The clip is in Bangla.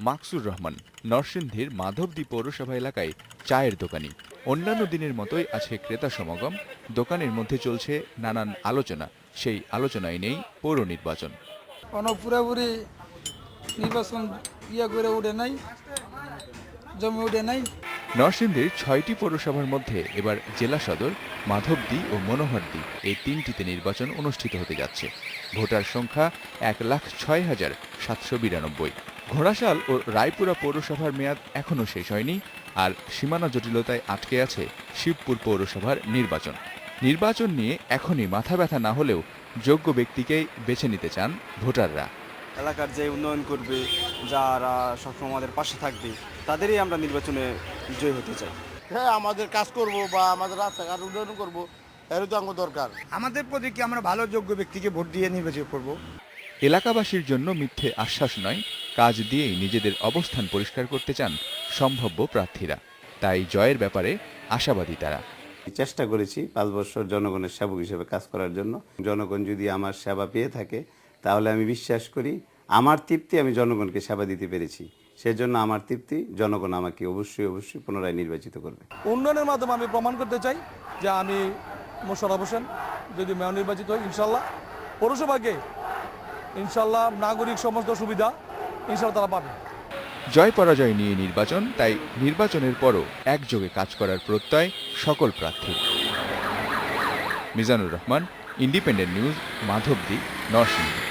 মাকসুর রহমান, নরসিংদীর মাধবদী পৌরসভা এলাকায় চায়ের দোকানি। অন্যান্য দিনের মতোই আছে ক্রেতা সমাগম। দোকানের মধ্যে চলছে নানান আলোচনা। সেই আলোচনায় নেই পৌর নির্বাচন। পুরাপুরি নির্বাচন করে উঠে নাই, জমে উঠে নাই। নরসিংদীর ৬টি পৌরসভার মধ্যে এবার জেলা সদর, মাধবদী ও মনোহরদী এই তিনটিতে নির্বাচন অনুষ্ঠিত হতে যাচ্ছে। ভোটার সংখ্যা ১,৬,৭৯২। ঘোড়াশাল ও রায়পুরা পৌরসভার মেয়াদ এখনও শেষ হয়নি, আর সীমানা জটিলতায় আটকে আছে শিবপুর পৌরসভার নির্বাচন। নির্বাচন নিয়ে এখনই মাথা ব্যথা না হলেও যোগ্য ব্যক্তিকেই বেছে নিতে চান ভোটাররা। এলাকার যে উন্নয়ন করবে, যারা সবসময় আমাদের পাশে থাকবে, তাদেরই আমরা নির্বাচনে জয় হতে চাই। হ্যাঁ, আমাদের কাজ করব বা আমাদের রাস্তাঘাট উন্নয়ন করব, এর তো আমাদের দরকার। আমাদের প্রতি কি আমরা ভালো যোগ্য ব্যক্তিকে ভোট দিয়ে নির্বাচন করব। এলাকাবাসীর জন্য মিথ্যে আশ্বাস নয়, কাজ দিয়েই নিজেদের অবস্থান পরিষ্কার করতে চান সম্ভাব্য প্রার্থীরা। তাই জয়ের ব্যাপারে আশাবাদী তারা। চেষ্টা করেছি 5 বছর জনগণের সেবক হিসেবে কাজ করার জন্য। জনগণ যদি আমার সেবা পেয়ে থাকে তাহলে আমি বিশ্বাস করি আমার তৃপ্তি আমি জনগণকে সেবা দিতে পেরেছি। সেজন্য আমার তৃপ্তি, জনগণ আমাকে অবশ্যই পুনরায় নির্বাচিত করবে। উন্নয়নের মাধ্যমে আমি প্রমাণ করতে চাই যে আমি মোশাররফ হোসেন যদি মেয়র নির্বাচিত হই, ইনশাল্লাহ পৌরসভাকে ইনশাল্লাহ নাগরিক সমস্ত সুবিধা ইনশাল্লাহ তারা পাবে। জয় পরাজয় নিয়ে নির্বাচন, তাই নির্বাচনের পরও একযোগে কাজ করার প্রত্যয় সকল প্রার্থীর। Mizanur Rahman, independent news, Madhabdi, Narsingdi.